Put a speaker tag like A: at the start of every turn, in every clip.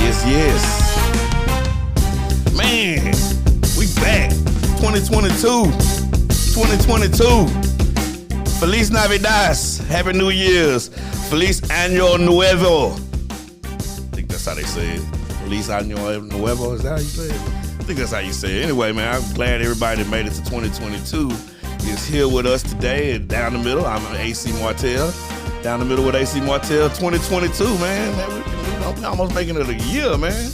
A: Yes. Man, we back. 2022. Feliz Navidades. Happy New Year's. Feliz Año Nuevo. I think that's how they say it. Feliz Año Nuevo. Is that how you say it? I think that's how you say it. Anyway, man, I'm glad everybody that made it to 2022 is here with us today. And down the middle, I'm AC Martell. Down the middle with AC Martell. 2022, man. We almost making it a year, man.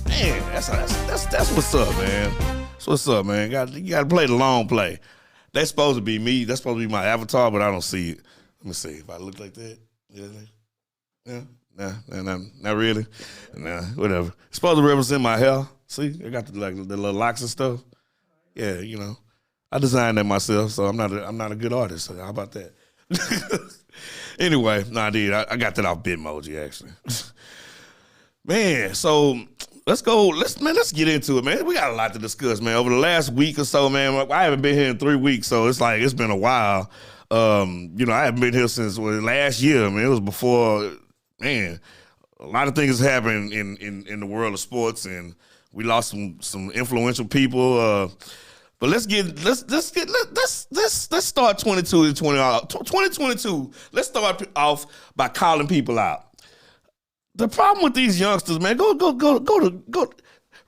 A: Man, that's what's up, man. That's what's up, man. You gotta play the long play. That's supposed to be me. That's supposed to be my avatar, but I don't see it. Let me see if I look like that. Yeah. Nah, not really. Nah, whatever. It's supposed to represent my hair. See, I got the little locks and stuff. Yeah, you know, I designed that myself, so I'm not a good artist. So how about that? Anyway, I did. I got that off Bitmoji actually. Man, so let's go. Let's get into it, man. We got a lot to discuss, man. Over the last week or so, man, I haven't been here in 3 weeks, so it's been a while. I haven't been here since last year, man. It was before, man. A lot of things happened in the world of sports, and we lost some influential people. But let's start 2022. Let's start off by calling people out. The problem with these youngsters, man, go.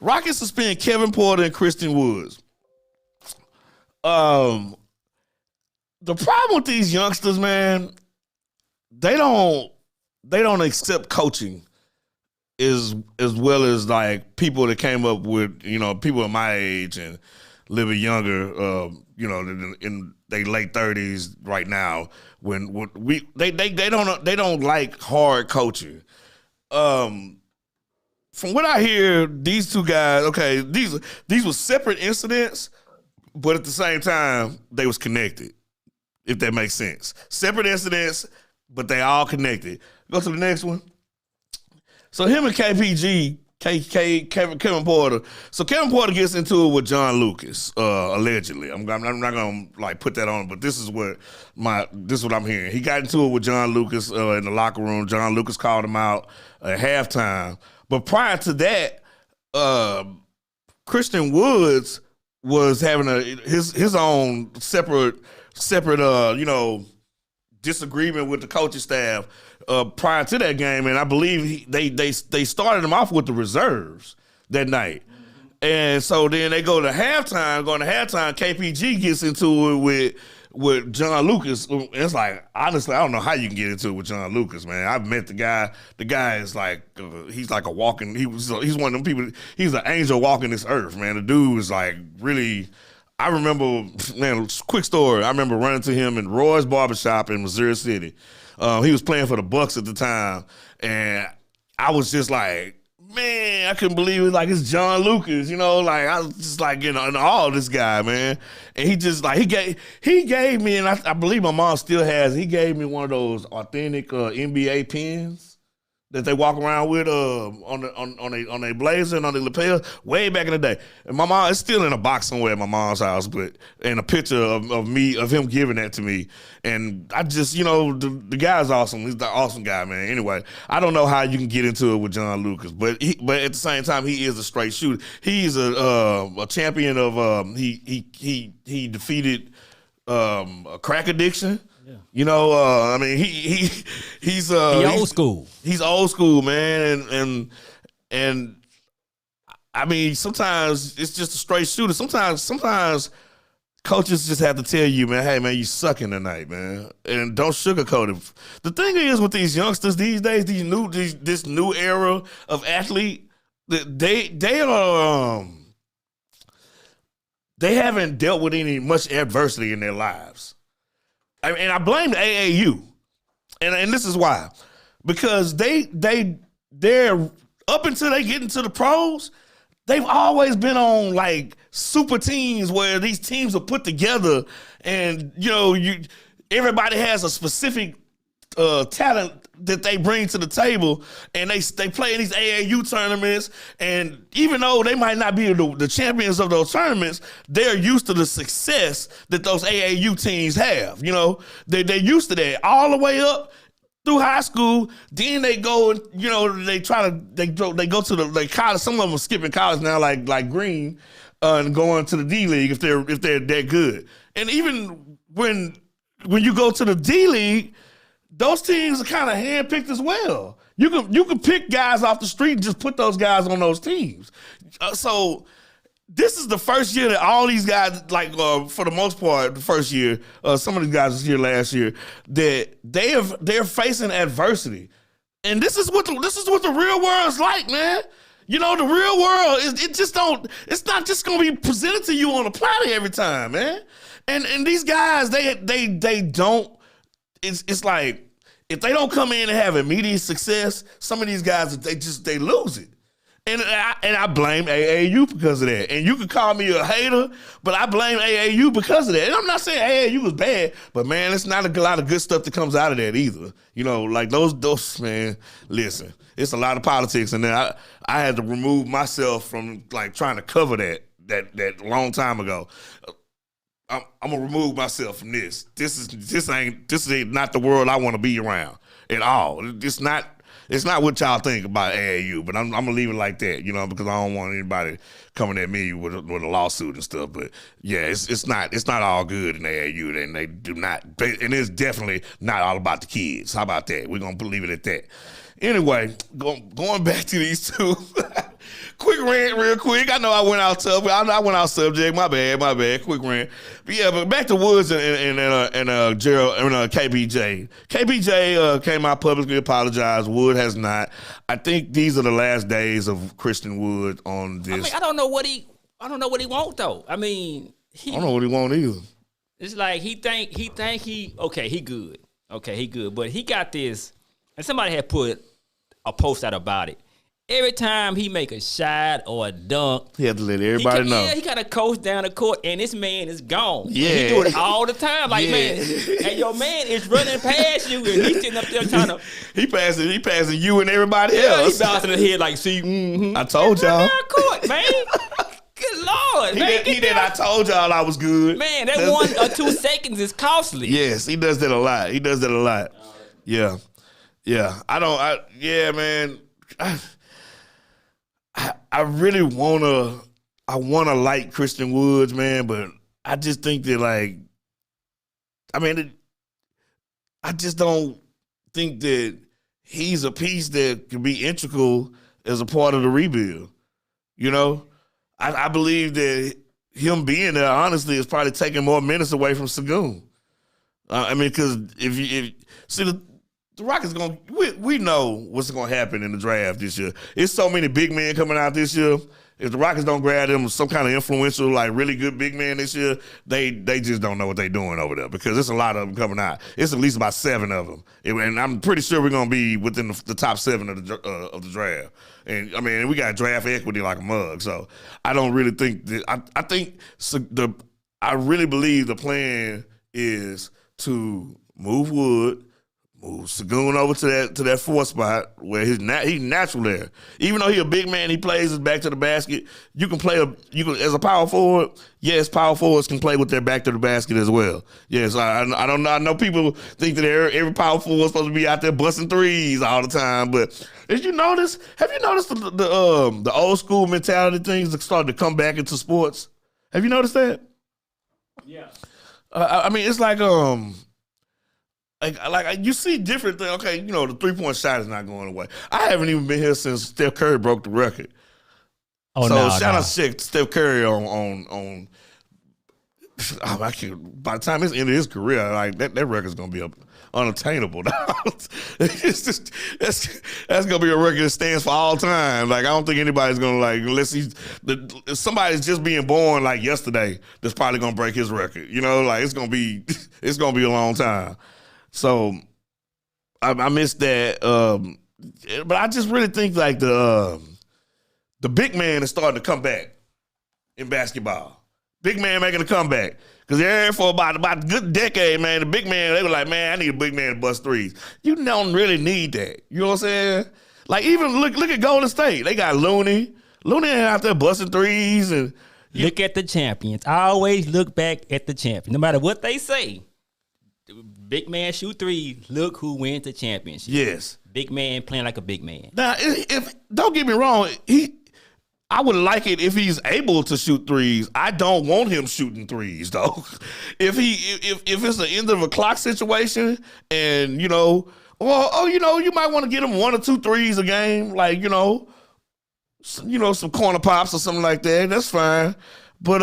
A: Rockets suspend Kevin Porter and Christian Woods. The problem with these youngsters, man, they don't accept coaching as well as like people that came up with, people of my age and a little bit younger, in their late 30s right now. When they don't like hard coaching. From what I hear, these two guys, okay, these were separate incidents, but at the same time, they was connected, if that makes sense. Separate incidents, but they all connected. Go to the next one. So him and Kevin Porter. So Kevin Porter gets into it with John Lucas, allegedly. I'm not gonna like put that on, but this is what I'm hearing. He got into it with John Lucas in the locker room. John Lucas called him out at halftime. But prior to that, Christian Woods was having his own separate disagreement with the coaching staff prior to that game, and I believe they started him off with the reserves that night. And so then they go to halftime. Going to halftime, KPG gets into it with John Lucas. It's like, honestly, I don't know how you can get into it with John Lucas, man. I've met the guy. The guy is like, he's like a walking. He's one of them people. He's an angel walking this earth, man. The dude is like really. I remember, man, quick story. I remember running to him in Roy's Barbershop in Missouri City. He was playing for the Bucks at the time, and I was just like, man, I couldn't believe it. Like, it's John Lucas, like I was just like, in awe of this guy, man. And he just like he gave me, and I believe my mom still has. He gave me one of those authentic NBA pins that they walk around with on their blazer and on their lapel way back in the day. And my mom, it's still in a box somewhere at my mom's house, but and a picture of him giving that to me. And I just, the guy's awesome. He's the awesome guy, man. Anyway, I don't know how you can get into it with John Lucas, but at the same time, he is a straight shooter. He's a champion of he defeated a crack addiction. Yeah. He's
B: old school.
A: He's old school, man, and I mean, sometimes it's just a straight shooter. Sometimes coaches just have to tell you, man, hey, man, you sucking tonight, man, and don't sugarcoat it. The thing is with these youngsters these days, this new era of athlete, they haven't dealt with much adversity in their lives. And I blame the AAU, and this is why, because they're up until they get into the pros, they've always been on like super teams where these teams are put together, and everybody has a specific talent that they bring to the table, and they play in these AAU tournaments, and even though they might not be the champions of those tournaments, they're used to the success that those AAU teams have. They're used to that all the way up through high school, then they go and they go to the college. Some of them are skipping college now, like Green, and going to the D League if they're that good. And even when you go to the D League, those teams are kind of handpicked as well. You can pick guys off the street and just put those guys on those teams. So this is the first year that all these guys, for the most part, the first year, some of these guys was here last year, that they're facing adversity, and this is what the real world is like, man. The real world it's not just gonna be presented to you on a platter every time, man. And these guys, they don't. It's like if they don't come in and have immediate success, some of these guys they lose it. And I blame AAU because of that. And you can call me a hater, but I blame AAU because of that. And I'm not saying AAU was bad, but man, it's not a lot of good stuff that comes out of that either. Like those man, listen, it's a lot of politics, and then I had to remove myself from trying to cover that long time ago. I'm gonna remove myself from this. This ain't not the world I want to be around at all. It's not what y'all think about AAU, but I'm gonna leave it like that, because I don't want anybody coming at me with a lawsuit and stuff. But yeah, it's not all good in AAU, and they do not, and it's definitely not all about the kids. How about that? We're gonna leave it at that. Anyway, going back to these two. Quick rant real quick. I know I went out subject. My bad. Quick rant. But back to Woods and Gerald and KPJ. KPJ came out publicly, apologized. Wood has not. I think these are the last days of Christian Wood on this.
B: I don't know what he want though. I don't
A: know what he want either.
B: It's like he think he good. Okay, he good. But he got this, and somebody had put a post out about it. Every time he make a shot or a dunk,
A: he had to let everybody know.
B: Yeah, he got to coach down the court, and this man is gone.
A: Yeah,
B: he do it all the time. Man, and your man is running past you, and he's sitting up there trying to.
A: He passing you and everybody else.
B: He bouncing his head like, see,
A: I told y'all.
B: Down court, man. Good Lord, man.
A: I told y'all I was good.
B: Man, that 1 or 2 seconds is costly.
A: Yes, he does that a lot. Yeah. Man. I really wanna like Christian Woods, man, but I just think that I just don't think that he's a piece that can be integral as a part of the rebuild. I believe that him being there, honestly, is probably taking more minutes away from Sagoon. Because if you see the Rockets we know what's going to happen in the draft this year. It's so many big men coming out this year. If the Rockets don't grab them some kind of influential, really good big man this year, they just don't know what they're doing over there because there's a lot of them coming out. It's at least about 7 of them. And I'm pretty sure we're going to be within the top 7 of the draft. And, we got draft equity like a mug. So I don't really think that – I really believe the plan is to move Wood, move Sagoon over to that 4 spot where he's natural there. Even though he's a big man, he plays his back to the basket. You can as a power forward. Yes, power forwards can play with their back to the basket as well. Yes, I don't know. I know people think that every power forward is supposed to be out there busting threes all the time. But have you noticed the old school mentality things that started to come back into sports? Have you noticed that?
B: Yeah.
A: It's like you see different things. Okay, the 3-point shot is not going away. I haven't even been here since Steph Curry broke the record.
B: Oh,
A: so shout out to Steph Curry on I can't, by the time it's end of his career, that record's gonna be unattainable. It's just that's gonna be a record that stands for all time. I don't think anybody's gonna unless if somebody's just being born yesterday, that's probably gonna break his record. It's gonna be a long time. So I missed that, but I just really think the big man is starting to come back in basketball. Big man making a comeback because for about a good decade, man, the big man they were like, man, I need a big man to bust threes. You don't really need that. You know what I'm saying? Even look at Golden State. They got Looney. Looney out there busting threes and
B: look at the champions. I always look back at the champions, no matter what they say. Big man shoot threes. Look who wins the championship.
A: Yes.
B: Big man playing like a big man.
A: Now, if don't get me wrong, I would like it if he's able to shoot threes. I don't want him shooting threes though. If it's the end of a clock situation, and you might want to get him 1 or 2 threes a game, like some corner pops or something like that. That's fine, but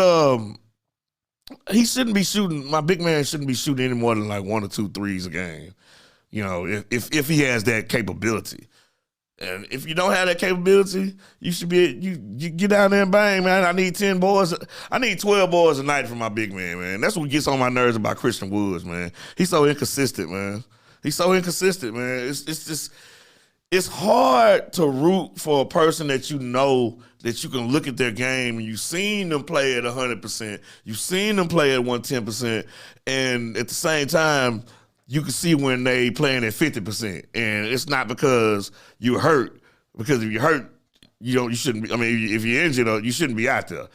A: he shouldn't be shooting. My big man shouldn't be shooting any more than like 1 or 2 threes a game. If he has that capability. And if you don't have that capability, you should be you get down there and bang, man. I need 10 boys. I need 12 boys a night from my big man. That's what gets on my nerves about Christian Woods, man. He's so inconsistent, man. It's just it's hard to root for a person that you know that you can look at their game and you've seen them play at 100%, you've seen them play at 110%, and at the same time, you can see when they playing at 50%, and it's not because you're hurt. Because if you're hurt, you shouldn't be. I mean, if you're injured, you shouldn't be out there.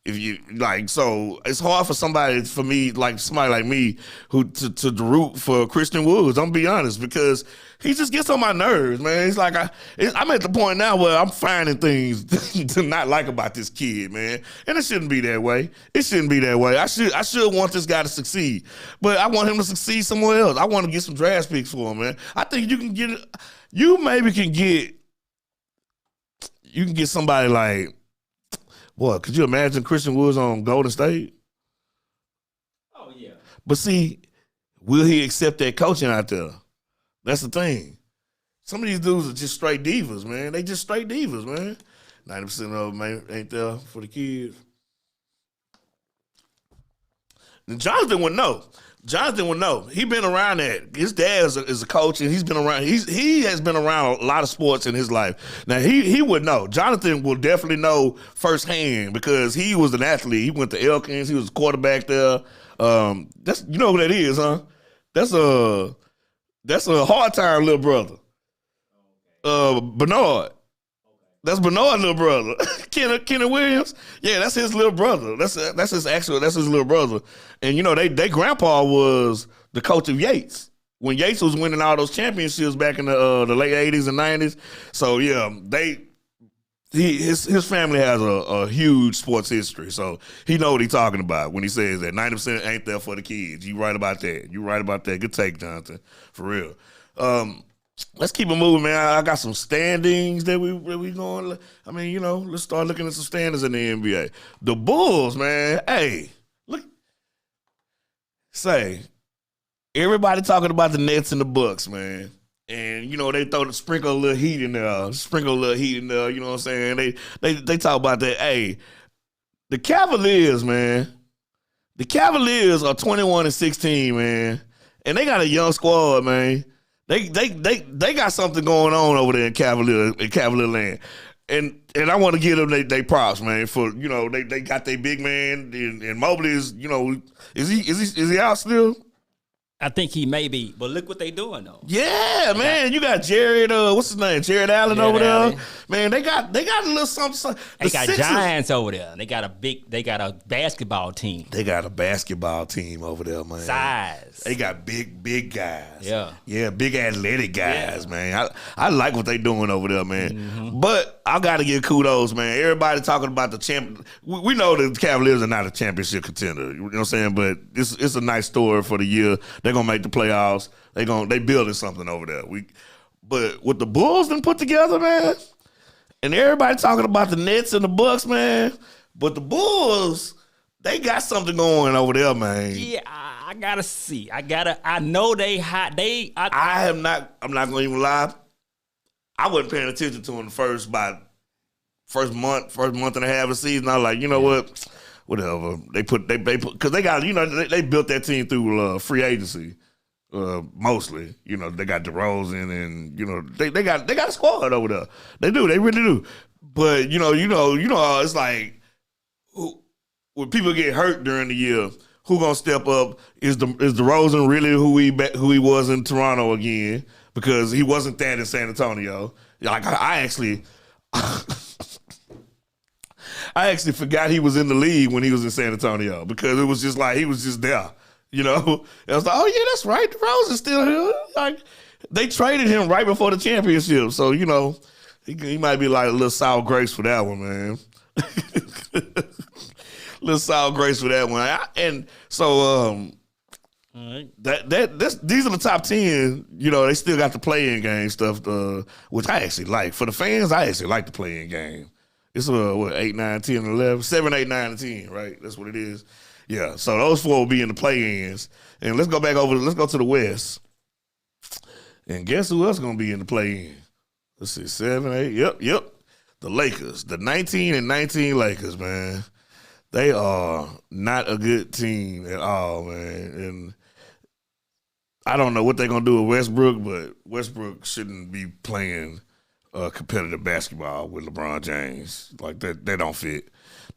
A: If you so it's hard for somebody like me, who to root for Christian Woods. I'm gonna be honest, because he just gets on my nerves, man. It's like I'm at the point now where I'm finding things to not like about this kid, man. And it shouldn't be that way. It shouldn't be that way. I should want this guy to succeed, but I want him to succeed somewhere else. I want to get some draft picks for him, man. I think you can get it. You can get somebody like. What, could you imagine Christian Woods on Golden State?
B: Oh, yeah.
A: But see, will he accept that coaching out there? That's the thing. Some of these dudes are just straight divas, man. They just straight divas, man. 90% of them ain't there for the kids. And Jonathan would know. He been around that. His dad is a coach, and he's been around. He has been around a lot of sports in his life. Now he would know. Jonathan will definitely know firsthand because he was an athlete. He went to Elkins. He was a quarterback there. That's who that is, huh? That's a hard time little brother. Bernard. That's Bernard's little brother. Kenny Williams. Yeah, that's his little brother. That's his little brother. And they grandpa was the coach of Yates when Yates was winning all those championships back in the late 80s and 90s. So yeah, his family has a huge sports history. So he know what he's talking about when he says that 90% ain't there for the kids. You right about that. Good take, Jonathan. For real. Let's keep it moving, man. I got some standings that we going. I mean, let's start looking at some standings in the NBA. The Bulls, man. Hey, look. Everybody talking about the Nets and the Bucks, man. And they sprinkle a little heat in there. You know what I'm saying? They talk about that. Hey, the Cavaliers, man. The Cavaliers are 21-16, man, and they got a young squad, man. They got something going on over there in Cavalier land. And I want to give them they props, man, for they got their big man and Mobley is is he out still?
B: I think he may be, but look what they doing though.
A: Yeah, man, you got Jared. What's his name? Jared Allen over there. Man, they got a little something.
B: They got Giants over there. They got a basketball team.
A: They got a basketball team over there, man.
B: Size.
A: They got big guys.
B: Yeah,
A: big athletic guys, man. I like what they doing over there, man. Mm-hmm. But I got to give kudos, man. Everybody talking about the champ. We know the Cavaliers are not a championship contender. You know what I'm saying? But it's a nice story for the year. They're gonna make the playoffs. They building something over there. But what the Bulls done put together, man, and everybody talking about the Nets and the Bucks, man. But the Bulls, they got something going over there, man.
B: Yeah, I gotta see. I know they hot.
A: I'm not gonna even lie. I wasn't paying attention to them the first month and a half of the season. I was like, you know what? Whatever. They put because they got they built that team through free agency, mostly. They got DeRozan and they got a squad over there. They do. They really do. But it's like when people get hurt during the year, who gonna step up? Is DeRozan really who he was in Toronto again? Because he wasn't that in San Antonio. Like I actually forgot he was in the league when he was in San Antonio because it was just like he was just there. You know, I was like, oh yeah, that's right. DeRozan's still here. Like they traded him right before the championship, so you know he might be like a little sour grapes for that one, man. Little sour grapes for that one, and so
B: Right.
A: these are the top 10. You know, they still got the play-in game stuff, which I actually like. For the fans, I actually like the play-in game. It's 8, 9, 10, 11, 7, 8, 9, and 10, right? That's what it is. Yeah. So those 4 will be in the play-ins, and let's go to the West, and guess who else gonna be in the play-in? Let's see, 7, 8. Yep. The Lakers, the 19 and 19 Lakers, man. They are not a good team at all, man, and I don't know what they're going to do with Westbrook, but Westbrook shouldn't be playing competitive basketball with LeBron James. Like, that don't fit.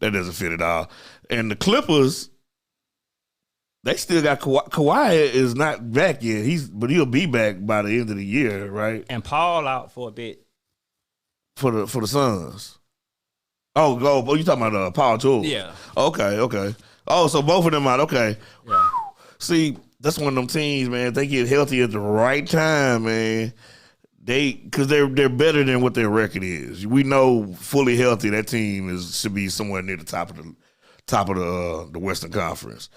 A: That doesn't fit at all. And the Clippers, they still got Kawhi. Kawhi is not back yet, but he'll be back by the end of the year, right?
B: And Paul out for a bit.
A: For the Suns. Oh, you talking about Paul George?
B: Yeah.
A: Okay. Oh, so both of them out. Okay.
B: Yeah.
A: See, that's one of them teams, man. If they get healthy at the right time, man, because they're better than what their record is. We know fully healthy that team should be somewhere near the top of the Western Conference.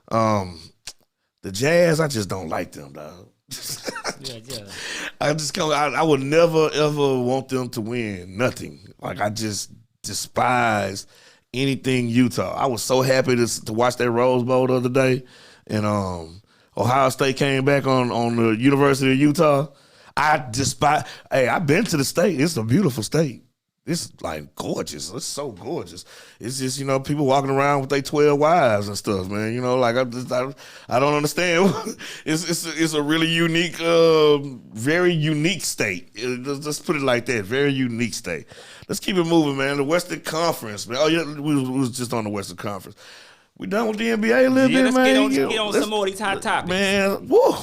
A: The Jazz, I just don't like them, dog.
B: Yeah.
A: I would never ever want them to win nothing. Like I just despise anything Utah. I was so happy to watch that Rose Bowl the other day, and Ohio State came back on the University of Utah. I despise. Hey, I've been to the state. It's a beautiful state. It's like gorgeous. It's so gorgeous. It's just, you know, people walking around with their 12 wives and stuff, man. You know, like I don't understand. It's a really unique, very unique state. Let's put it like that. Very unique state. Let's keep it moving, man. The Western Conference, man. Oh yeah, we was just on the Western Conference. We done with the NBA a little bit, man.
B: Let's get on some more of these hot topics,
A: man. Woo.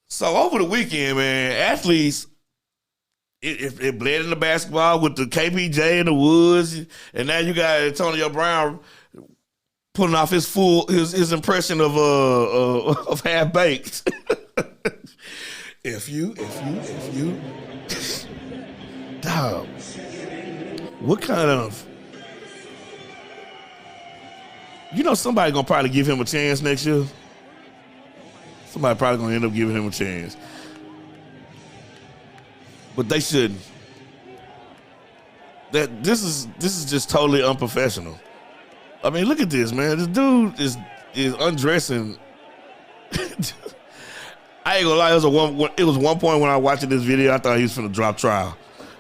A: So over the weekend, man, athletes. It bled into basketball with the KPJ and the Woods, and now you got Antonio Brown putting off his impression of half baked. if you, dog, what kind of, somebody gonna probably give him a chance next year. Somebody probably gonna end up giving him a chance. But they shouldn't. This is just totally unprofessional. I mean, look at this, man. This dude is undressing. I ain't gonna lie. It was one point when I was watching this video, I thought he was finna drop trial.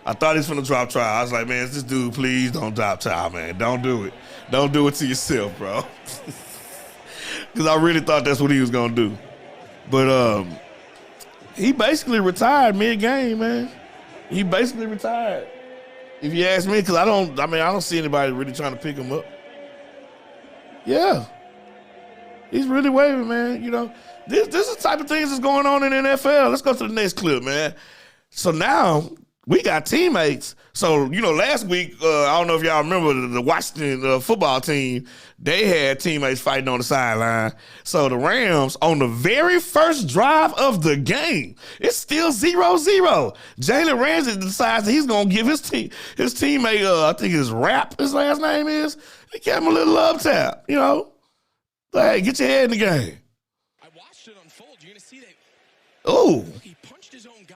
A: I was like, man, this dude, please don't drop trial, man. Don't do it. Don't do it to yourself, bro. Because I really thought that's what he was gonna do. But he basically retired mid-game, man. He basically retired. If you ask me, because I don't see anybody really trying to pick him up. Yeah. He's really waving, man. You know, this is the type of things that's going on in the NFL. Let's go to the next clip, man. So now we got teammates. So, last week, I don't know if y'all remember the Washington football team, they had teammates fighting on the sideline. So the Rams, on the very first drive of the game, it's still 0-0. Jalen Ramsey decides that he's going to give his teammate, I think his last name is, he gave him a little love tap, Like, hey, get your head in the game.
C: I watched it unfold. You're going to see that.
A: Oh.
C: He punched his own guy.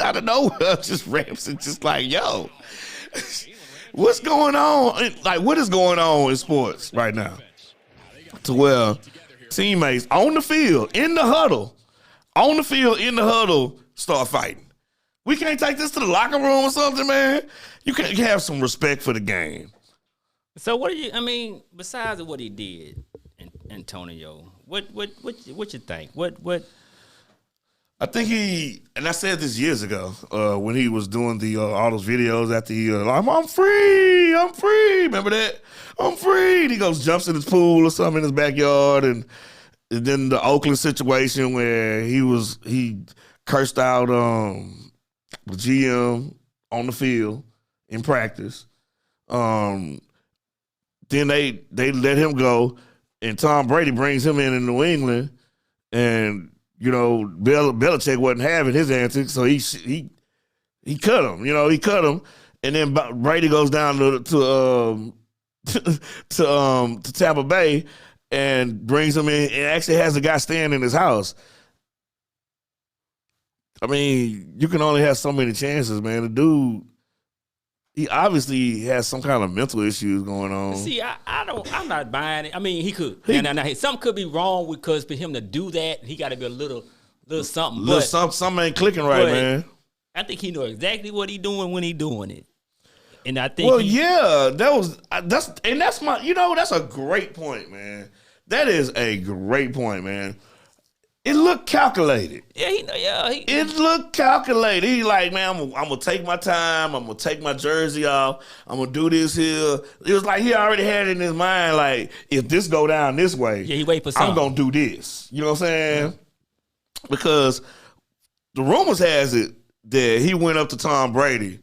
A: Out of nowhere, just Ramsey, just like, yo, what's going on? Like, what is going on in sports right now? To where teammates on the field, in the huddle, start fighting. We can't take this to the locker room or something, man. You can't have some respect for the game.
B: So besides what he did, Antonio, what you think? What?
A: I think and I said this years ago when he was doing all those videos after I'm free. Remember that? I'm free. And he jumps in his pool or something in his backyard, and then the Oakland situation where he cursed out the GM on the field in practice. Then they let him go. and Tom Brady brings him in New England, and Belichick wasn't having his antics, so he cut him. He cut him, and then Brady goes down to Tampa Bay and brings him in, and actually has a guy staying in his house. I mean, you can only have so many chances, man. The dude, he obviously has some kind of mental issues going on.
B: See, I'm not buying it. I mean, he could. Now, something could be wrong because for him to do that, he got to be a little something.
A: Something ain't clicking right, man.
B: I think he knows exactly what he doing when he doing it. And I think that's a great point, man. That is a great point, man. It looked calculated. It looked calculated. He like, man, I'm gonna take my time. I'm gonna take my jersey off. I'm gonna do this here. It was like he already had it in his mind, like, if this go down this way, he wait for something.
A: I'm gonna do this. You know what I'm saying? Yeah. Because the rumors has it that he went up to Tom Brady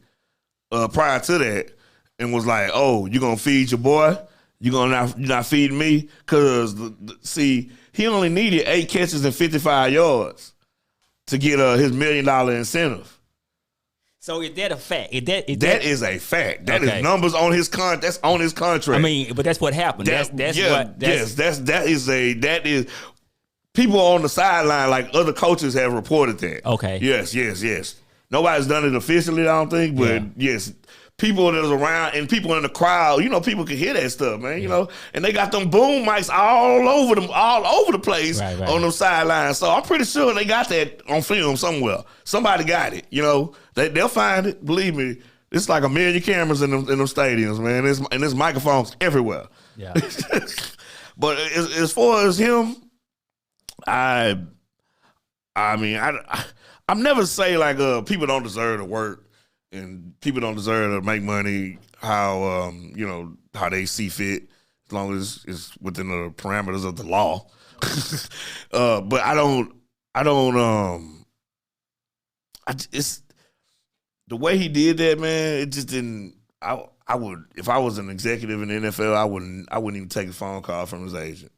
A: prior to that and was like, "Oh, you gonna feed your boy? You're not feeding me?" Because see, he only needed 8 catches and 55 yards to get his $1 million incentive.
B: So is that a fact?
A: That is a fact. That is numbers on his That's on his contract.
B: I mean, but that's what happened. That
A: is. People on the sideline, like other coaches, have reported that.
B: Okay.
A: Yes. Nobody's done it officially, I don't think, but yes. People that's around and people in the crowd, people can hear that stuff, man. And they got them boom mics all over the place on them sidelines. So I'm pretty sure they got that on film somewhere. Somebody got it. They'll find it. Believe me, it's like 1 million cameras in them stadiums, man. And there's microphones everywhere.
B: Yeah.
A: But as far as him, I mean, I'm never say like people don't deserve to work. And people don't deserve to make money how they see fit, as long as it's within the parameters of the law. But it's the way he did that, man. It just didn't. I would, if I was an executive in the NFL, I wouldn't even take a phone call from his agent.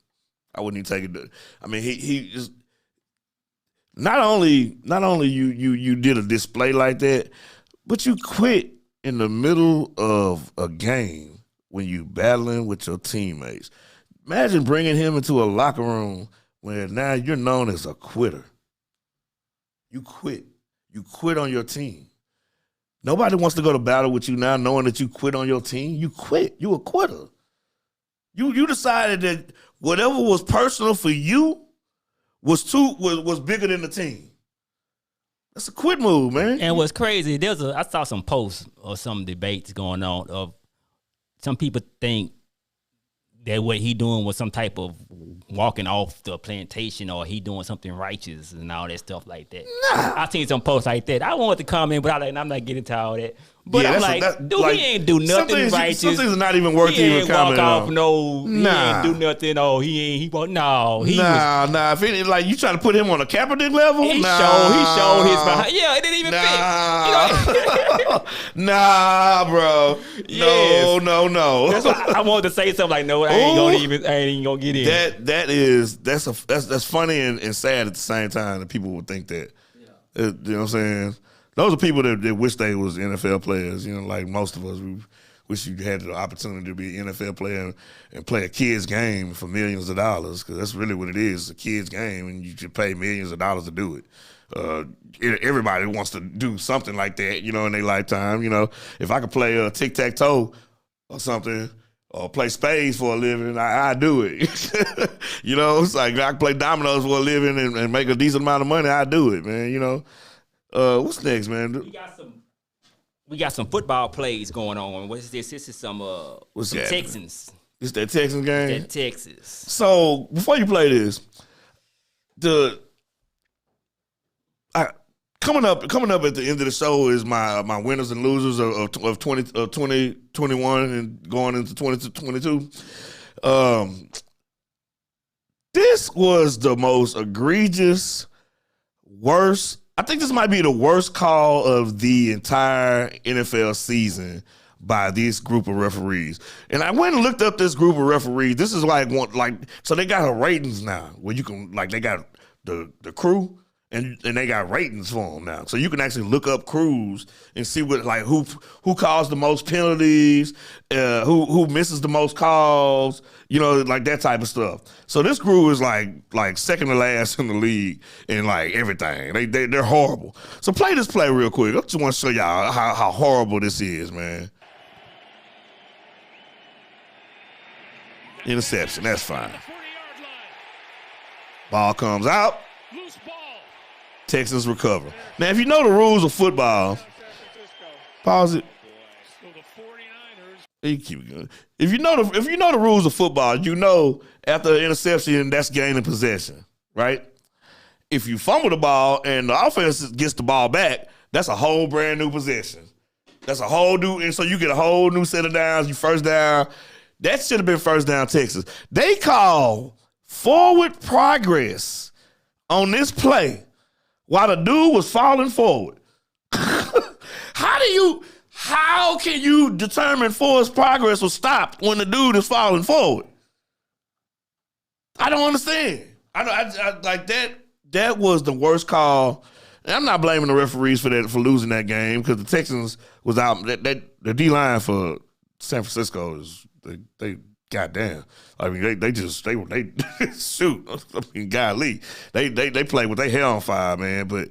A: I wouldn't even take it. I mean, he just not only you did a display like that. But you quit in the middle of a game when you battling with your teammates. Imagine bringing him into a locker room where now you're known as a quitter. You quit. You quit on your team. Nobody wants to go to battle with you now knowing that you quit on your team. You quit. You a quitter. You decided that whatever was personal for you was bigger than the team. That's a quit move, man.
B: And what's crazy, I saw some posts or some debates going on of some people think that what he doing was some type of walking off the plantation or he doing something righteous and all that stuff like that.
A: Nah.
B: I seen some posts like that. I wanted to comment, but I'm not getting into all that. But I'm like, dude, he ain't do nothing righteous.
A: Some things are not even worth even commenting on.
B: He ain't do nothing. Oh, he won't. No,
A: nah. If it, like you trying to put him on a Kaepernick level,
B: he showed his behind. Yeah, it didn't even fit.
A: Nah, bro. Yes. No.
B: That's why I wanted to say something like, no, I ain't even gonna get in.
A: That's funny and sad at the same time that people would think that. Yeah. You know what I'm saying? Those are people that wish they was NFL players. Like most of us, we wish you had the opportunity to be an NFL player and play a kid's game for millions of dollars, because that's really what it is, a kid's game, and you should pay millions of dollars to do it. Everybody wants to do something like that, in their lifetime. If I could play tic-tac-toe or something, or play spades for a living, I do it. It's like I can play dominoes for a living and make a decent amount of money, I do it, man, What's next, man?
B: We got some football plays going on. What is this? This is some Texans.
A: This that Texans game?
B: That Texas.
A: So before you play this, coming up at the end of the show is my winners and losers of 2021 and going into 2022. This was the most egregious, worst. I think this might be the worst call of the entire NFL season by this group of referees. And I went and looked up this group of referees. This is so they got a ratings now where you can, like, they got the crew and they got ratings for them now. So you can actually look up crews and see what, like, who calls the most penalties, who misses the most calls, you know, like that type of stuff. So this crew is like second to last in the league in like everything. They're horrible. So play this play real quick. I just want to show y'all how horrible this is, man. Interception, that's fine. Ball comes out. Texans recover. Now, if you know the rules of football, pause it. You keep it going. If you know the rules of football, you know after an interception, that's gaining possession, right? If you fumble the ball and the offense gets the ball back, that's a whole brand new possession. That's a whole new, and so you get a whole new set of downs. You first down. That should have been first down Texas. They call forward progress on this play while the dude was falling forward. How can you determine forward progress will stop when the dude is falling forward? I don't understand. I like that. That was the worst call. And I'm not blaming the referees for losing that game because the Texans was out. The D line for San Francisco is they goddamn. I mean they shoot. I mean, golly, they played with their hair on fire, man. But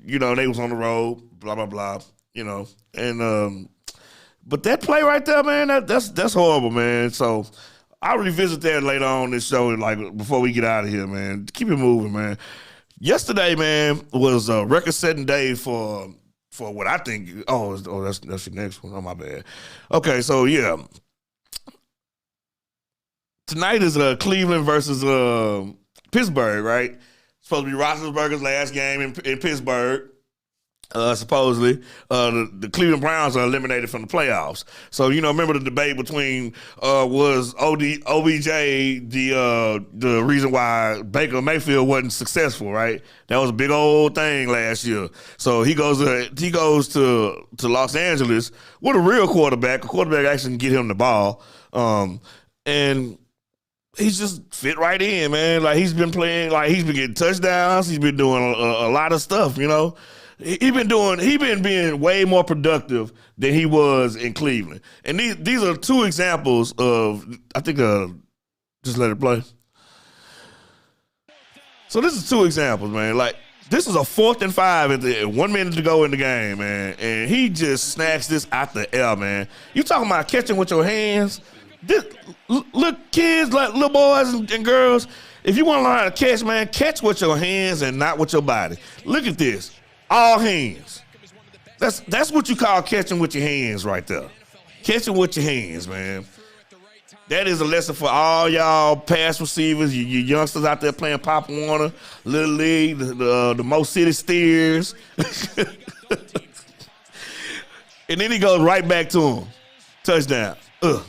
A: you know they was on the road, blah blah blah. You know, and but that play right there, man, that's horrible, man. So I'll revisit that later on this show, like before we get out of here, man. Keep it moving, man. Yesterday, man, was a record-setting day for what I think. Oh, that's your next one. Oh, my bad. Okay, so yeah, tonight is Cleveland versus Pittsburgh, right? Supposed to be Roethlisberger's last game in Pittsburgh. Supposedly, the Cleveland Browns are eliminated from the playoffs. So, you know, remember the debate between was OBJ the reason why Baker Mayfield wasn't successful, right? That was a big old thing last year. So he goes to Los Angeles with a real quarterback. A quarterback actually can get him the ball, and he's just fit right in, man. Like he's been playing, like he's been getting touchdowns. He's been doing a lot of stuff, you know. He been being way more productive than he was in Cleveland. And these are two examples of, I think, just let it play. So this is two examples, man. Like, this is a 4th and 5 at 1 minute to go in the game, man. And he just snacks this out the air, man. You talking about catching with your hands? Look, kids, like little boys and girls, if you want to learn how to catch, man, catch with your hands and not with your body. Look at this. All hands. That's what you call catching with your hands right there. Catching with your hands, man. That is a lesson for all y'all pass receivers, you youngsters out there playing Pop Warner, Little League, the Mo City Steers. And then he goes right back to him. Touchdown. Ugh.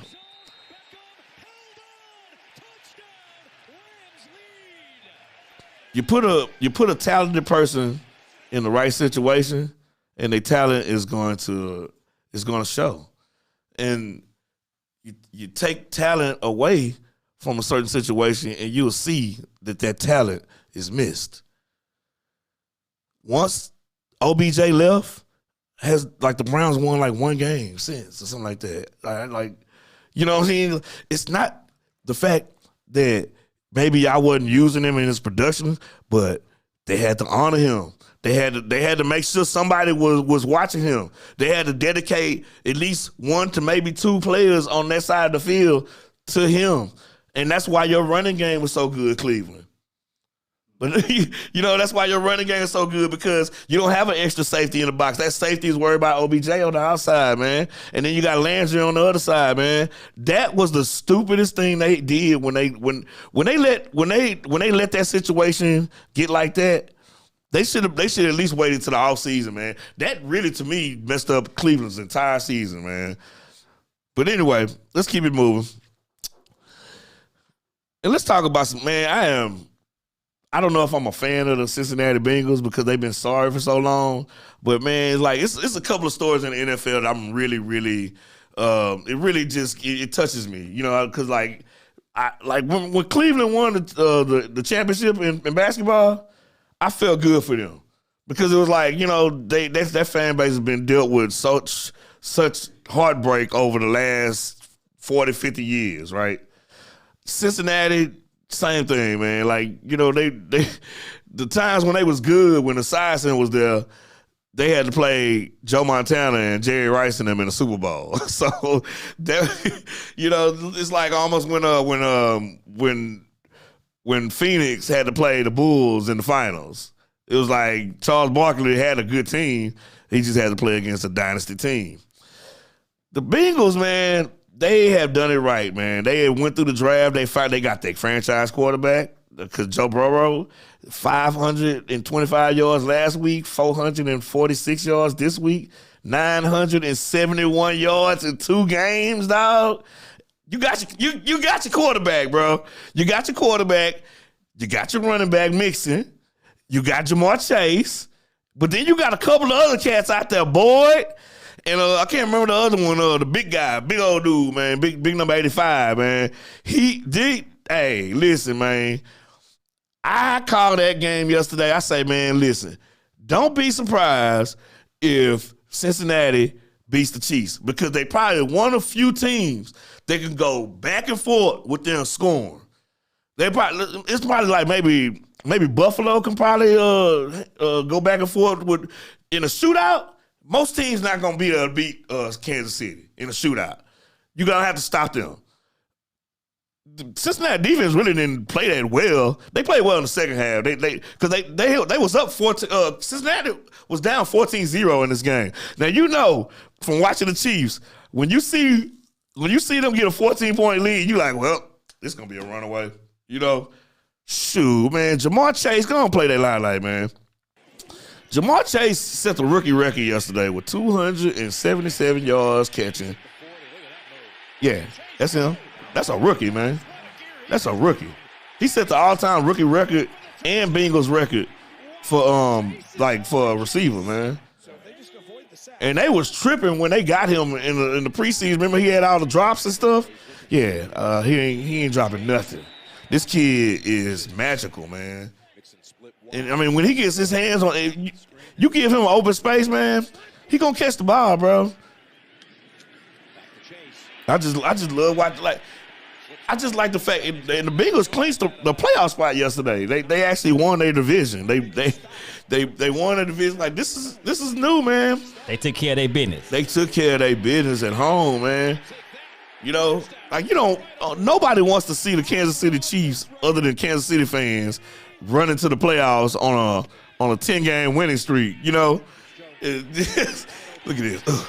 A: You put a talented person in the right situation, and their talent is going to show. And you take talent away from a certain situation, and you'll see that talent is missed. Once OBJ left, has like the Browns won like one game since or something like that. Like you know what I'm saying? It's not the fact that maybe I wasn't using him in his production, but they had to honor him. They had to make sure somebody was watching him. They had to dedicate at least 1 to maybe 2 players on that side of the field to him. And that's why your running game was so good, Cleveland. But, you know, that's why your running game is so good, because you don't have an extra safety in the box. That safety is worried about OBJ on the outside, man. And then you got Landry on the other side, man. That was the stupidest thing they did when they let that situation get like that. They should at least waited till the offseason, man. That really, to me, messed up Cleveland's entire season, man. But anyway, let's keep it moving. And let's talk about some, man, I don't know if I'm a fan of the Cincinnati Bengals because they've been sorry for so long. But man, it's like it's a couple of stories in the NFL that I'm really, really, it really just it touches me, you know, because like when Cleveland won the championship in basketball, I felt good for them because it was like, you know, that fan base has been dealt with such heartbreak over the last 40, 50 years, right? Cincinnati, same thing, man. Like, you know, they the times when they was good, when the Sison was there, they had to play Joe Montana and Jerry Rice and them in the Super Bowl. So that, you know, it's like almost when Phoenix had to play the Bulls in the finals. It was like Charles Barkley had a good team. He just had to play against a dynasty team. The Bengals, man, they have done it right, man. They went through the draft. They got their franchise quarterback because Joe Burrow, 525 yards last week, 446 yards this week, 971 yards in 2 games, dog. You got your quarterback, bro. You got your quarterback. You got your running back Mixon. You got Jamar Chase. But then you got a couple of other cats out there, Boyd. And I can't remember the other one, the big guy, big old dude, man, big number 85, man. Hey, listen, man. I called that game yesterday. I say, man, listen, don't be surprised if Cincinnati beats the Chiefs because they probably one of few teams that can go back and forth with them scoring. It's probably like maybe Buffalo can probably go back and forth with in a shootout. Most teams not gonna be able to beat Kansas City in a shootout. You're gonna have to stop them. The Cincinnati defense really didn't play that well. They played well in the second half. They was up 14. Cincinnati was down 14-0 in this game. Now you know from watching the Chiefs when you see them get a 14-point lead, you like, well, this is gonna be a runaway. You know, shoot, man, Jamar Chase, go on play that line, man. Jamar Chase set the rookie record yesterday with 277 yards catching. Yeah, that's him. That's a rookie, man. That's a rookie. He set the all-time rookie record and Bengals record for a receiver, man. And they was tripping when they got him in the preseason. Remember he had all the drops and stuff? Yeah, he ain't dropping nothing. This kid is magical, man. And I mean, when he gets his hands on it, you give him an open space, man, he gonna catch the ball, bro. I just love watching. Like, I just like the fact and the Bengals clinched the playoff spot yesterday. They actually won their division. They won their division. Like, this is new, man.
B: They took care of their business.
A: They took care of their business at home, man. You know, like, you don't. Nobody wants to see the Kansas City Chiefs, other than Kansas City fans, run into the playoffs on a 10-game winning streak. You know, look at this. Ugh.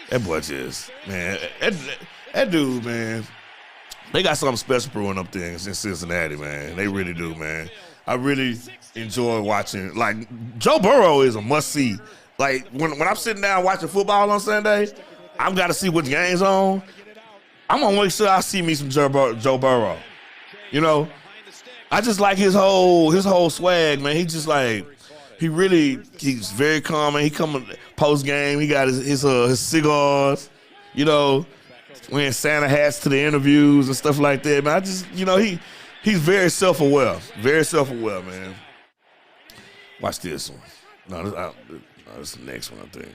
A: That boy just, man, that dude, man. They got something special brewing up there in Cincinnati, man. They really do, man. I really enjoy watching. Like, Joe Burrow is a must-see. Like, when I'm sitting down watching football on Sunday, I've got to see what game's on. I'm going to make sure I see me some Joe Burrow. You know? I just like his whole swag, man. He just like, he's very calm, man. He coming post-game. He got his cigars, you know, wearing Santa hats to the interviews and stuff like that, man. I just, you know, he's very self-aware. Very self-aware, man. Watch this one. No, this is the next one, I think.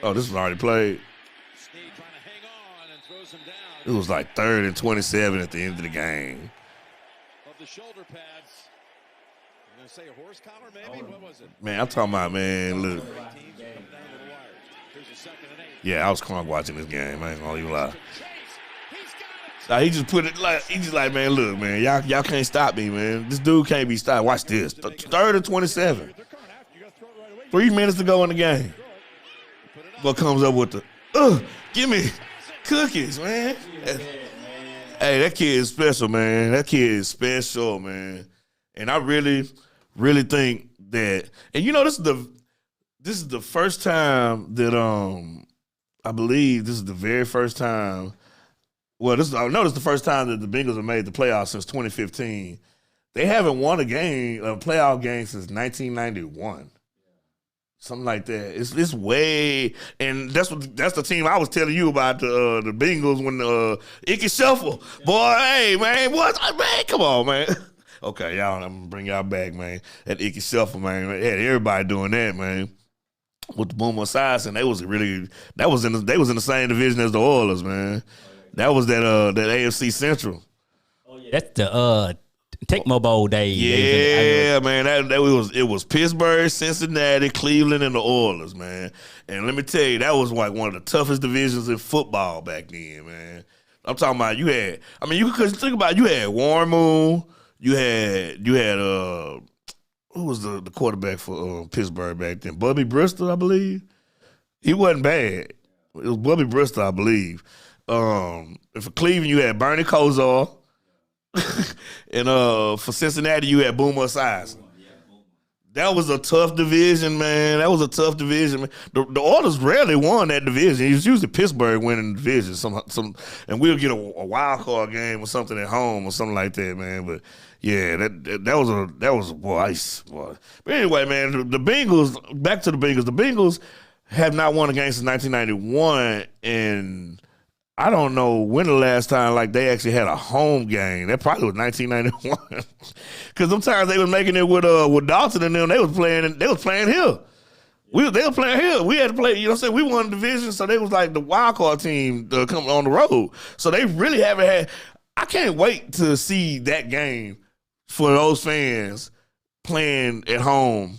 A: Oh, this one already played. It was like 3rd and 27 at the end of the game.
C: Of the shoulder pads. I'm going to say a horse collar, maybe? What was it?
A: Man, I'm talking about, man, look. Yeah, I was crunk watching this game. I ain't gonna even lie. Now, he just put it like, man, look, man, y'all can't stop me, man. This dude can't be stopped. Watch this. 3rd and 27. 3 minutes to go in the game. What comes up with give me cookies, man. Hey, that kid is special, man. That kid is special, man. And I really, really think that, and you know, this is the first time that I believe this is the very first time Well, I know this is the first time that the Bengals have made the playoffs since 2015. They haven't won a playoff game since 1991. Something like that. It's way, and that's the team I was telling you about, the Bengals when Icky Shuffle. Boy, hey man, man, come on, man. Okay, y'all, I'm gonna bring y'all back, man. That Icky Shuffle, man. They had everybody doing that, man. With the Boomer Esiason, they was in the same division as the Oilers, man. That was that AFC Central.
B: Oh yeah, that's the Tecmo Bowl days.
A: Yeah, man. It was Pittsburgh, Cincinnati, Cleveland, and the Oilers, man. And let me tell you, that was like one of the toughest divisions in football back then, man. I'm talking about you had Warren Moon, you had who was the quarterback for Pittsburgh back then? Bubby Bristol, I believe. He wasn't bad. It was Bubby Bristol, I believe. And for Cleveland, you had Bernie Kosar. And for Cincinnati, you had Boomer Esiason. That was a tough division, man. That was a tough division, man. The Oilers rarely won that division. It was usually Pittsburgh winning the division. And we'll get a wild card game or something at home or something like that, man. But yeah, that was ice, boy. But anyway, man, the Bengals. Back to the Bengals. The Bengals have not won a game since 1991, and I don't know when the last time like they actually had a home game. That probably was 1991. Because sometimes they was making it with Dalton and them. They was playing here. They were playing here. We had to play. You know what I'm saying? We won the division, so they was like the wild card team coming on the road. So they really haven't had. I can't wait to see that game for those fans playing at home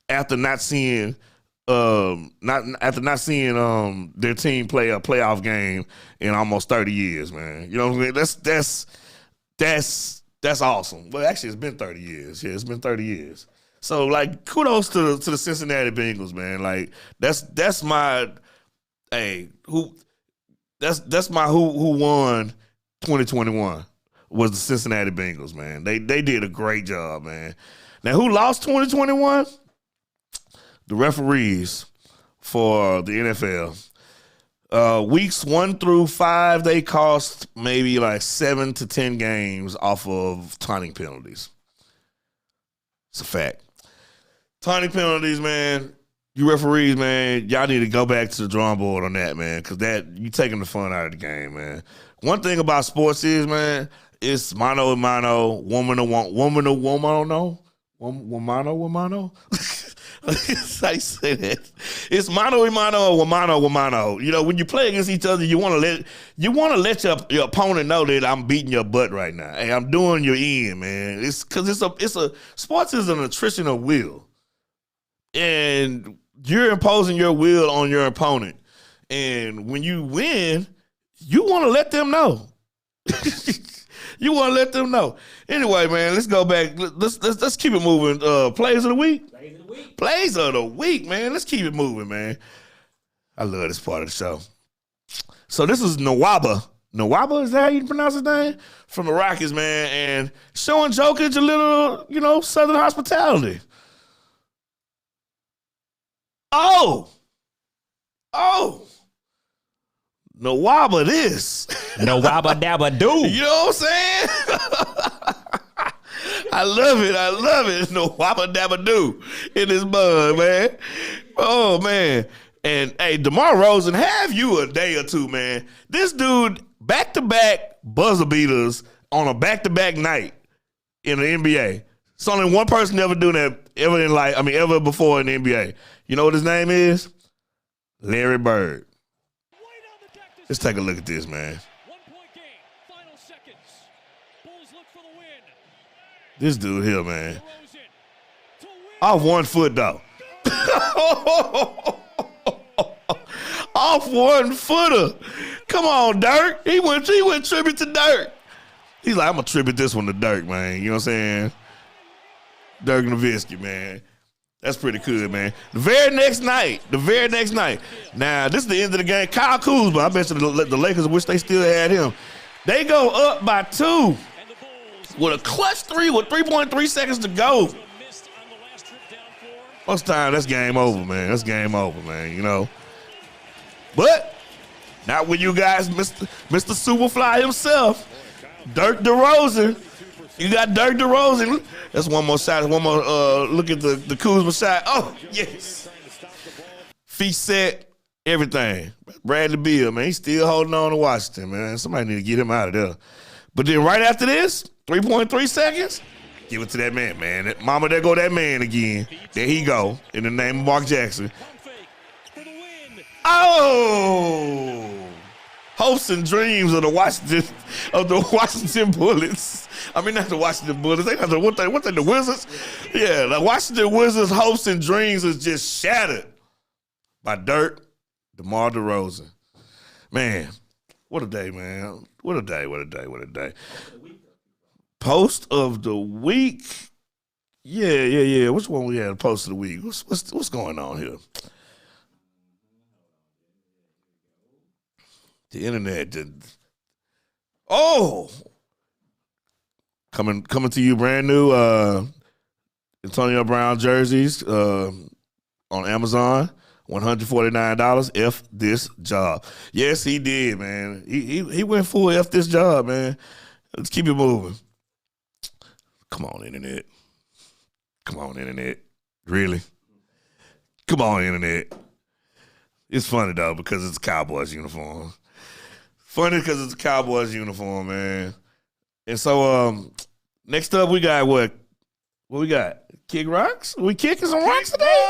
A: after not seeing. Not seeing their team play a playoff game in almost 30 years, man. You know what I mean? That's awesome. Well, actually, it's been 30 years. Yeah, it's been 30 years. So, like, kudos to the Cincinnati Bengals, man. Like, that's my who won 2021 was the Cincinnati Bengals, man. They did a great job, man. Now, who lost 2021? The referees for the NFL. Weeks 1 through 5, they cost maybe like 7 to 10 games off of taunting penalties. It's a fact. Taunting penalties, man. You referees, man, y'all need to go back to the drawing board on that, man, because you taking the fun out of the game, man. One thing about sports is, man, it's mano a mano, woman to woman, no? Mano. How you say that? It's mano a mano or mano a mano. You know, when you play against each other, you want to let your opponent know that I'm beating your butt right now. Hey, I'm doing your end, man. It's because sports is an attritional will, and you're imposing your will on your opponent. And when you win, you want to let them know. You want to let them know. Anyway, man, let's go back. Let's keep it moving. Plays of the week. Plays of the week, man. Let's keep it moving, man. I love this part of the show. So this is Nwaba. Nwaba, is that how you pronounce his name? From the Rockets, man, and showing Jokic a little, Southern hospitality. Oh. Nwaba this.
B: Nwaba dabba do.
A: You know what I'm saying? I love it. Nwaba dabba do in this bud, man. Oh, man. And, hey, DeMar Rosen, have you a day or two, man. This dude, back-to-back buzzer beaters on a back-to-back night in the NBA. It's only one person ever doing that ever before in the NBA. You know what his name is? Larry Bird. Let's take a look at this, man.
C: 1-point game, final seconds. Bulls look for the win.
A: This dude here, man. Off 1 foot, though. Off 1 footer. Come on, Dirk. He went tribute to Dirk. He's like, I'm going to tribute this one to Dirk, man. You know what I'm saying? Dirk Nowitzki, man. That's pretty good, man. The very next night. Now, this is the end of the game. Kyle Kuzma, I bet you the Lakers wish they still had him. They go up by 2 with a clutch 3 with 3.3 seconds to go. Most time, that's game over, man. You know. But Not when you guys, Mr. Superfly himself, Dirk DeRozan. You got Dirk DeRozan. That's one more shot. One more look at the Kuzma shot. Oh, yes. Feet set, everything. Bradley Beal, man, he's still holding on to Washington, man. Somebody need to get him out of there. But then right after this, 3.3 seconds, give it to that man, man. Mama, there go that man again. There he go, in the name of Mark Jackson. Oh! Hopes and dreams of the Washington Bullets. I mean, not the Washington Bullets. They got the Wizards? Yeah, the Washington Wizards' hopes and dreams is just shattered by Dirk DeMar DeRozan. Man, what a day, man. What a day. Post of the week. Yeah. Which one we had? Post of the week. What's going on here? The internet did. Oh, coming to you brand new Antonio Brown jerseys on Amazon. $149. F this job. Yes, he did, man. He went full F this job, man. Let's keep it moving. Come on, internet. Really? Come on, internet. It's funny though because it's a Cowboys uniform. Funny because it's a Cowboys uniform, man. And so next up we got what? What we got? Kick rocks? We kicking some rocks today?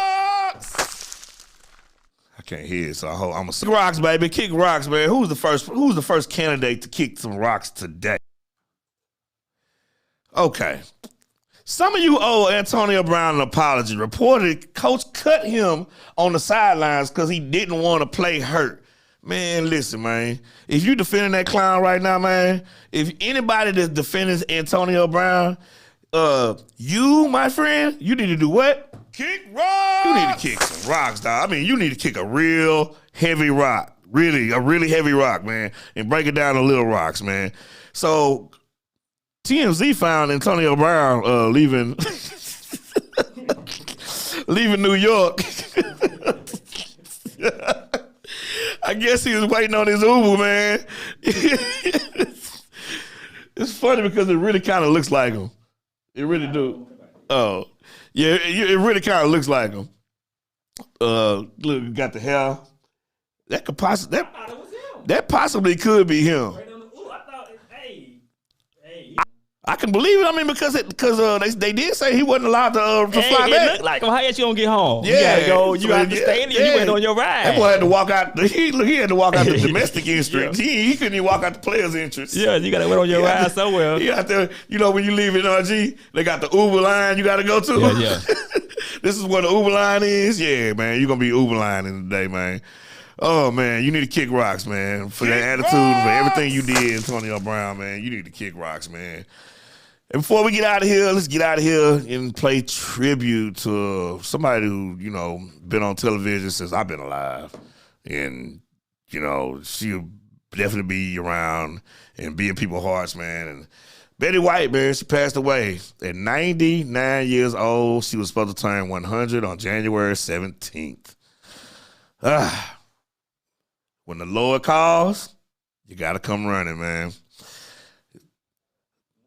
A: I can't hear it, so I'm a kick rocks, baby. Kick rocks, man. Who's the first candidate to kick some rocks today? Okay. Some of you owe Antonio Brown an apology. Reported coach cut him on the sidelines because he didn't want to play hurt. Man, listen, man. If you defending that clown right now, man, if anybody that's defending Antonio Brown, you, my friend, you need to do what? Kick rocks. You need to kick some rocks, dog. I mean, you need to kick a real heavy rock. Really, a really heavy rock, man, and break it down to little rocks, man. So TMZ found Antonio Brown leaving New York. I guess he was waiting on his Uber, man. It's funny because it really kind of looks like him. It really do. Oh, yeah, it really kind of looks like him. Look, got the hair. That could possibly that possibly could be him. I can believe it. I mean, because they did say he wasn't allowed to fly back.
B: It looked like him. How else you gonna get home?
A: Yeah,
B: you gotta go. You
A: so
B: got to stay in there. You went on your ride.
A: That boy had to walk out. He had to walk out the domestic entrance. Yeah. He couldn't even walk out the players' entrance.
B: Yeah, you gotta went on your ride somewhere.
A: You got there. You know when you leave in RG, they got the Uber line you got to go to.
B: Yeah.
A: This is where the Uber line is. Yeah, man, you're gonna be Uber lining today, man. Oh man, you need to kick rocks, man, for that attitude, for everything you did, Antonio Brown, man. You need to kick rocks, man. And before we get out of here, let's get out of here and play tribute to somebody who, been on television since I've been alive. And, she'll definitely be around and be in people's hearts, man. And Betty White, man, she passed away at 99 years old. She was supposed to turn 100 on January 17th. When the Lord calls, you got to come running, man.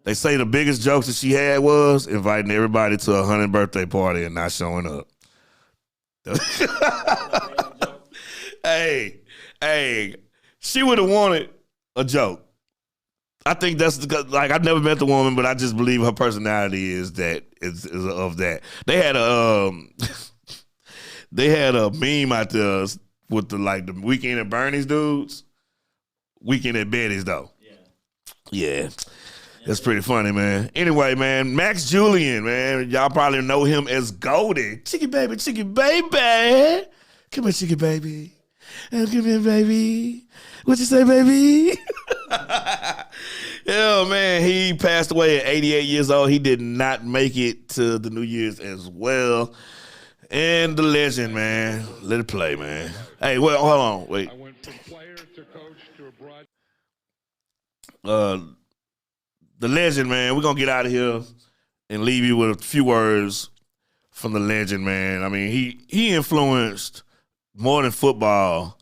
A: They say the biggest jokes that she had was inviting everybody to a 100th birthday party and not showing up. Hey, she would have wanted a joke. I think that's I've never met the woman, but I just believe her personality is of that. They had a meme out there with the Weekend at Bernie's dudes, Weekend at Betty's though. Yeah. That's pretty funny, man. Anyway, man, Max Julian, man, y'all probably know him as Goldie. Chicky baby. Come here, chicky baby. Come here, baby. What you say, baby? Yeah, man, he passed away at 88 years old. He did not make it to the New Year's as well. And the legend, man. Let it play, man. Hey, well, hold on. Wait.
C: I went from player to coach to a broad.
A: The legend, man. We're going to get out of here and leave you with a few words from the legend, man. I mean, he influenced more than football.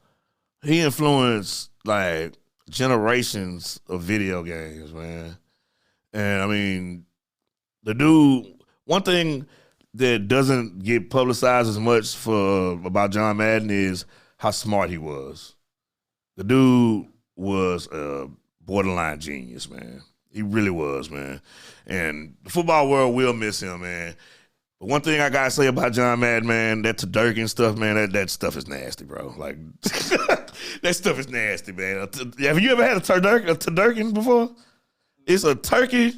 A: He influenced like generations of video games, man. And I mean, the dude. One thing that doesn't get publicized as much about John Madden is how smart he was. The dude was a borderline genius, man. He really was, man. And the football world will miss him, man. But one thing I gotta say about John Madden, man, that turducken stuff, man, that stuff is nasty, bro. Like that stuff is nasty, man. Have you ever had a turducken before? It's a turkey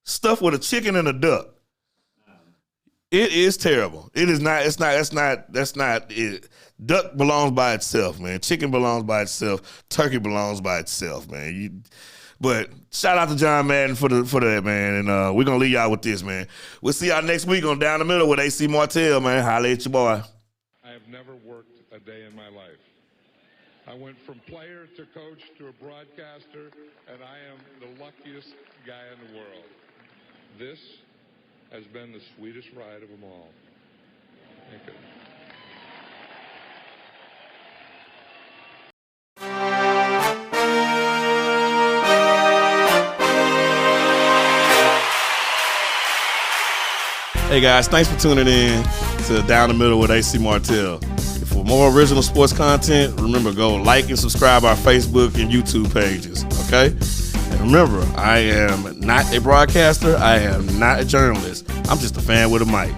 A: stuffed with a chicken and a duck. It is terrible. It is not. That's not it. Duck belongs by itself, man. Chicken belongs by itself. Turkey belongs by itself, man. But shout out to John Madden for that, man. And we're gonna leave y'all with this, man. We'll see y'all next week on Down the Middle with AC Martell, man. Holla at your boy.
D: I have never worked a day in my life. I went from player to coach to a broadcaster, and I am the luckiest guy in the world. This has been the sweetest ride of them all. Thank you.
A: Hey guys, thanks for tuning in to Down the Middle with AC Martell. For more original sports content, remember, go like and subscribe our Facebook and YouTube pages, okay? And remember, I am not a broadcaster. I am not a journalist. I'm just a fan with a mic.